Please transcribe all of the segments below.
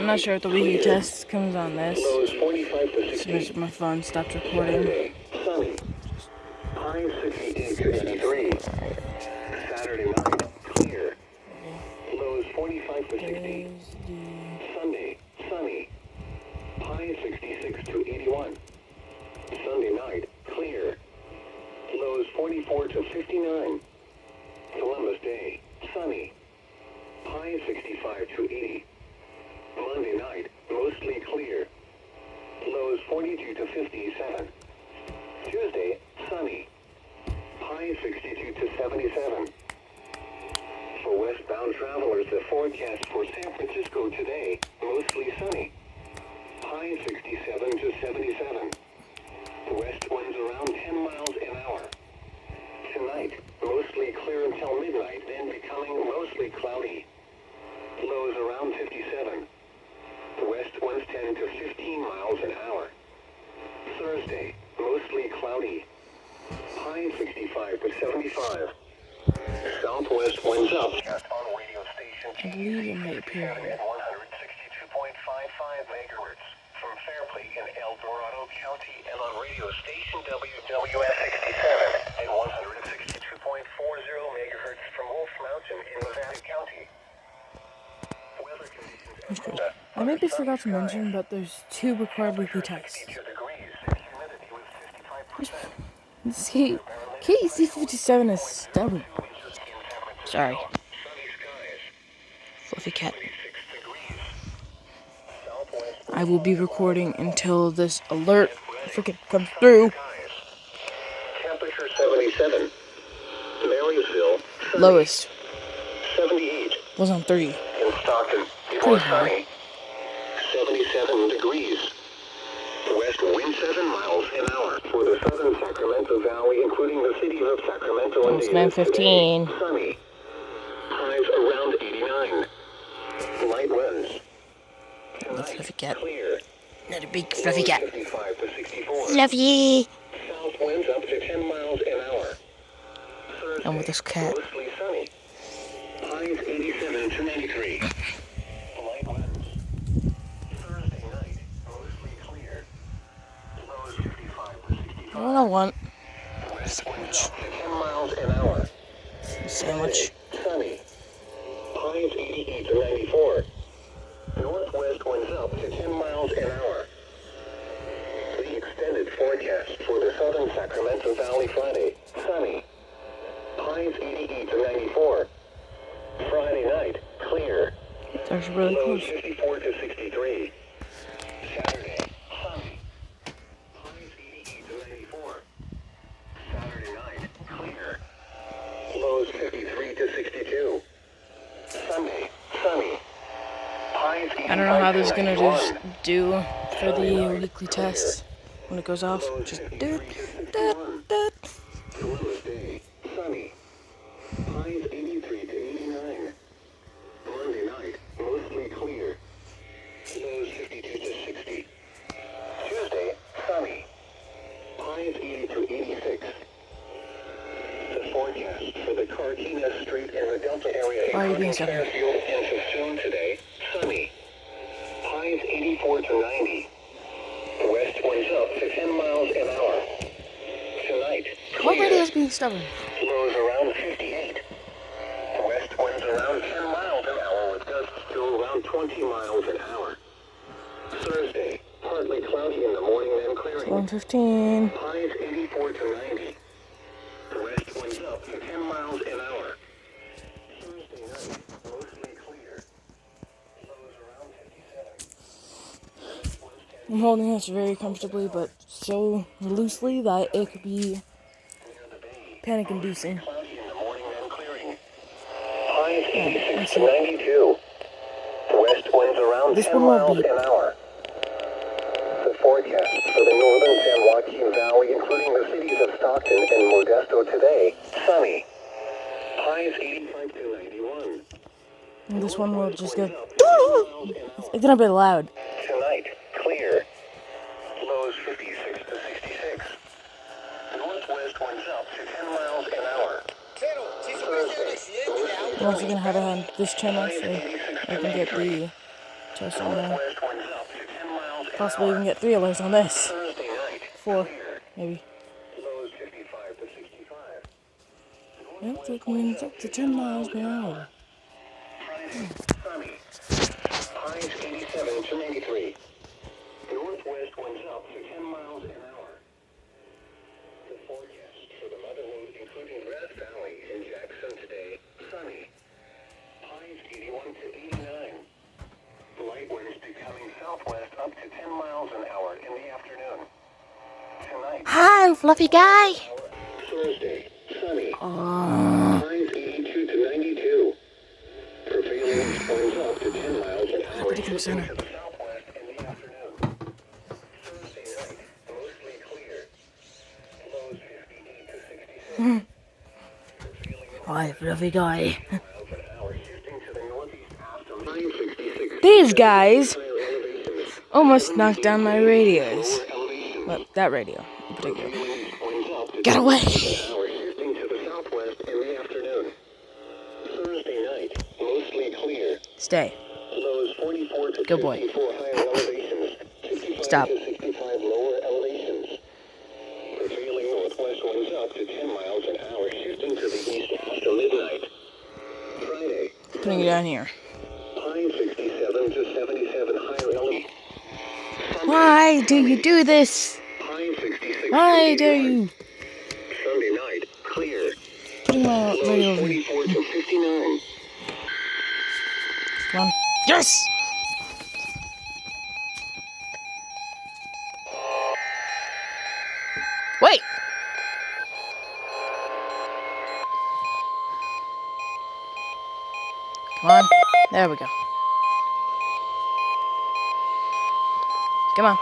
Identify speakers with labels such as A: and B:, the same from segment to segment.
A: I'm not sure if the weekly test comes on this. As soon as my phone stopped recording.
B: Sunny. High 68 to 83. Saturday night, clear. Lows 45 to 60. Sunday, sunny. High 66 to 81. Sunday night, clear. Lows 44 to 59. Columbus Day, sunny. High 65 to 80. Monday night, mostly clear. Lows 42 to 57. Tuesday, sunny. High 62 to 77. For westbound travelers, the forecast for San Francisco today, mostly sunny. High 67 to 77. West winds around 10 miles an hour. Tonight, mostly clear until midnight, then becoming mostly cloudy. Lows around 57. West winds 10 to 15 miles an hour. Thursday, mostly cloudy. High 65 to 75. Southwest winds up. On radio station
A: I believe it might appear
B: at 162.55 megahertz from Fairplay in El Dorado County, and on radio station WWS 67 at 162.40 megahertz from Wolf Mountain in Nevada County. Weather conditions.
A: I maybe forgot to mention, but there's 2 required weekly tests.
B: 52 degrees. Humidity was 55%.
A: This KC57 is stubborn. Sorry. Fluffy cat. I will be recording until this alert freaking comes through.
B: Temperature 77. Marysville.
A: Lowest
B: 78.
A: was on 3.
B: In Stockton.
A: Pretty high.
B: 77 degrees. West wind 7 miles an hour for the southern Sacramento Valley, including the cities of Sacramento and
A: It's
B: Davis.
A: 9:15.
B: Today, sunny. Highs around 89. Light winds.
A: That's fluffy cat.
B: Clear.
A: Not a big fluffy cat.
B: 55 to 64.
A: Fluffy!
B: South winds up to 10 miles an hour. Thursday,
A: I'm with this cat.
B: mostly sunny. Highs 87 to 93. Light winds. Thursday night, mostly clear. Lows 55 to 65.
A: What I want.
B: West winds up to 10 miles an hour.
A: Sandwich.
B: Sunny. Highs 88 to 94. Northwest winds up to 10 miles an hour. The extended forecast for the southern Sacramento Valley Friday. Sunny. Highs 88 to 94. Friday night, clear.
A: That's really
B: Lows
A: close.
B: 54 to 63. Saturday, sunny. Highs 88 to 94. Saturday night, clear. Lows 53 to 62. Sunday, sunny. Highs 85
A: I don't know how
B: to
A: this is gonna
B: 91.
A: just do for the weekly test when it goes off. Just do it.
B: Columbus Day, sunny. Highs 83 to 89. Monday night, mostly clear. Lows 52 to 60. Tuesday, sunny. Highs 80 to 86. The forecast for the Cardenas Street and the Delta area,
A: Why are you being
B: including
A: so
B: Fairfield and Sassoon today, sunny. Highs 84 to 90. West winds up to 10 miles an hour. Tonight,
A: What
B: clear.
A: radio is being stubborn?
B: Lows around 58. West winds around 10 miles an hour with gusts to around 20 miles an hour. Thursday, partly cloudy in the morning, then clearing.
A: 1:15.
B: Highs 84 to 90. West winds up to 10 miles an hour. Thursday night, mostly clear. Lows around 57.
A: I'm holding this very comfortably, but so loosely that it could be panic-inducing.
B: Cloudy in the morning, then clearing. Highs 86
A: let's
B: to
A: see.
B: 92. West winds around
A: This
B: 10
A: one won't
B: miles
A: be.
B: an hour. The forecast for the northern San Joaquin Valley, including the cities of Stockton and Modesto today, sunny. Highs 85 to 91.
A: And this one will just go.
B: Winds up to 10 miles an hour.
A: It's gonna be loud.
B: Tonight, clear. Lows 56 to 66. Northwest winds up to 10 miles an hour. Thursday,
A: Once again, how to on this channel so I can get the Test on there.
B: Northwest winds up to 10 miles an
A: Possibly
B: hour.
A: even get 3 alerts on this.
B: Thursday night,
A: 4,
B: clear.
A: maybe.
B: Lows 55 to 65.
A: Yep, that means up to 10 miles per hour.
B: Friday, sunny. Highs 87 to 93. Northwest winds up to 10 miles an hour. The forecast for the Motherlode, including Grass Valley and Jackson today, sunny. Highs 81 to 89. Light winds becoming southwest up to 10 miles an hour in the afternoon. Tonight,
A: Hi, fluffy guy.
B: Thursday, sunny. Highs 82 to 92. Prevailing winds up to 10 miles an hour
A: Ridiculous center.
B: to the southwest in the afternoon. Thursday night, mostly clear. Lows 58 to 66. Prevailing
A: Hi, fluffy guy.
B: miles an hour shifting to the northeast after 966.
A: These guys
B: Higher elevations.
A: almost knocked down my radios.
B: Lower elevations.
A: Well, that radio in particular.
B: Winds up to
A: Get away!
B: 10 miles an hour shifting to the southwest in the afternoon. Thursday night, mostly clear.
A: Stay.
B: Lows 44 to
A: Good boy.
B: 54 higher elevations. 55
A: Stop.
B: to 65 lower elevations. Prevailing northwest winds up to 10 miles an hour, shifting to the east after midnight. Friday,
A: Putting it down here.
B: high 67 to 77 higher elevations.
A: Why do you do this?
B: High 66
A: Why
B: to
A: do
B: 81.
A: you?
B: Sunday night, clear.
A: Putting my radio
B: Lows
A: over here.
B: 44 to 59.
A: Come on. Yes! Wait! Come on. There we go. Come on.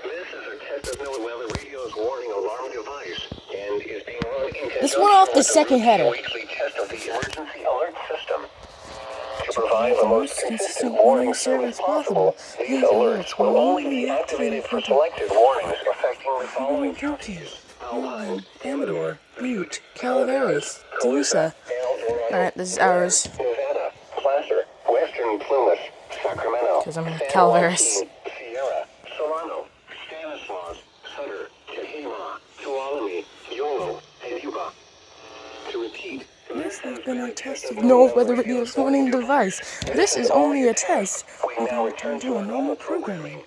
B: This is a test of NOAA Weather Radio's warning alarm device and is being run in
A: This went off the second header.
B: weekly test of the emergency alert system. To provide the most consistent warning service possible, these alerts will only be activated for selected warnings affecting the following counties: Alpine,
A: Amador, Butte, Calaveras, Dulusa. Alright, this is ours.
B: Nevada, Placer, Western Plymouth, Sacramento,
A: 'Cause I'm in
B: San
A: Calaveras.
B: Joaquin, Sierra, Solano, Stanislaus, Sutter, Tehama, Tuolumne, Yolo, and Yuba. To repeat,
A: This has been a test of NOAA Weather Radio's warning device. This is only a test. We now return to our normal programming.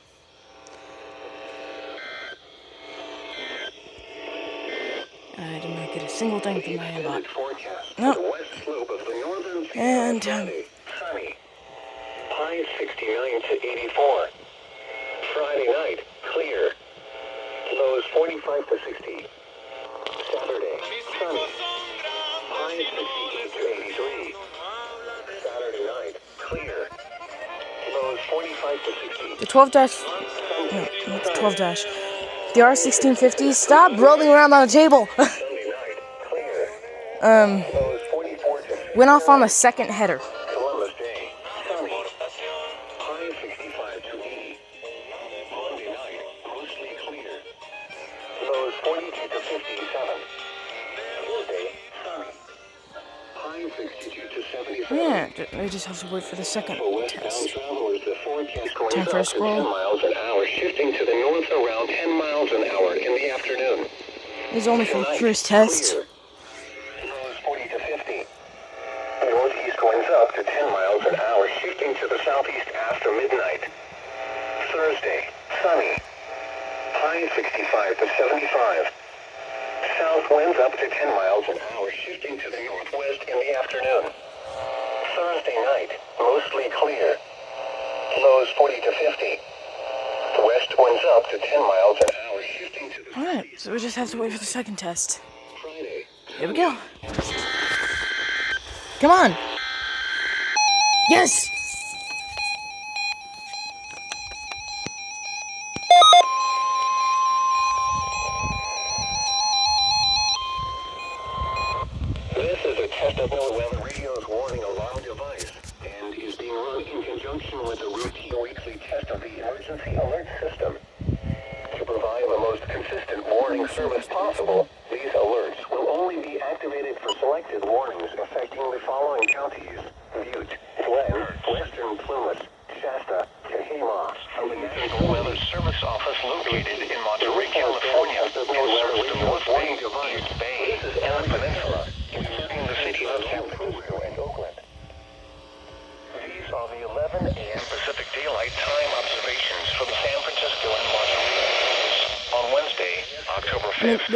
A: I did not get a single thing from my inbox.
B: extended forecast
A: No.
B: for the west slope of the northern
A: And,
B: Friday, sunny. Highs 69 to 84. Friday night, clear. Lows 45 to 60. Saturday, sunny. Highs 68 to 83. Saturday night, clear. Lows 45 to 60.
A: The 12 dash. No, not the 12 dash. The R1650. Stop rolling around on the table.
B: Sunday night, clear. Lows 44 to 50.
A: Went off on the second header.
B: Columbus Day, sunny. High 65 to 80. Monday night, mostly clear. Lows 42 to 57. Tuesday, sunny. High 62 to 77.
A: Yeah, I just have to wait for the second
B: For westbound
A: test.
B: travelers, the forecast winds
A: Time for a
B: up to 10
A: scroll.
B: miles an hour, shifting to the north around 10 miles an hour in the afternoon.
A: This is only for the
B: Tonight,
A: first test.
B: clear. Lows 40 to 50. Northeast winds up to 10 miles an hour, shifting to the southeast after midnight. Thursday, sunny. High 65 to 75. South winds up to 10 miles an hour, shifting to the northwest in the afternoon. Thursday night, mostly clear. Lows 40 to 50. West winds up to 10 miles an hour, shifting to the
A: Alright, so we just have to wait for the second test.
B: Friday.
A: Here we go. Come on. Yes!
B: This is a test of NOAA Weather Radio's warning alarm device and is being run in conjunction with the routine weekly test of the emergency alert system. To provide the most consistent warning service possible, these alerts will only be activated for selected warnings affecting the following counties: Butte, Glen, Western Plymouth, Shasta, located in Monterey, California, and serves the North Bay, East Bay, and the peninsula, including the cities of San Francisco and Oakland. These are the 11 a.m. Pacific Daylight Time observations from the San Francisco and Monterey airports on Wednesday, October 5th.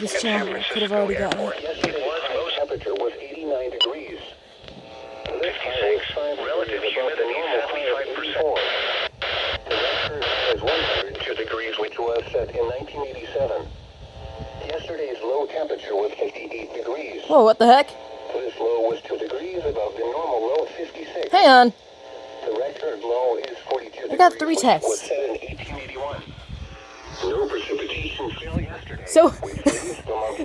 A: This channel could have already gotten it.
B: Yesterday's temperature was 89 degrees. 56, relative humidity 75%. The record is 102 degrees, which was set in 1987. Yesterday's low temperature was 58 degrees.
A: Whoa, what the heck?
B: This low was 2 degrees above the normal low of 56.
A: Hang on.
B: The record low is 42 degrees.
A: I got 3
B: which
A: tests.
B: was set in 1881. No precipitation fell yesterday.
A: So,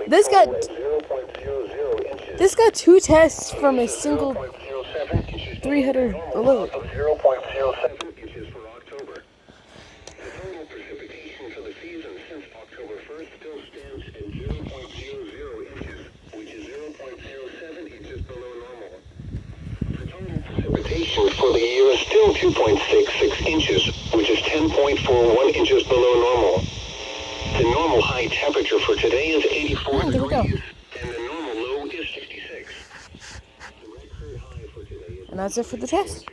A: this got
B: 0.00 inches.
A: this got 2 tests from a single
B: 0.07 inches
A: 300 alert.
B: of 0.07 inches for October. The total precipitation for the season since October 1st still stands at 0.00 inches, which is 0.07 inches below normal. The total precipitation for the year is still 2.66 inches, which is 10.41 inches below normal. The normal high temperature for today is 84
A: there we go.
B: degrees, and the normal low is 66. The record high for today is
A: And that's it for the test.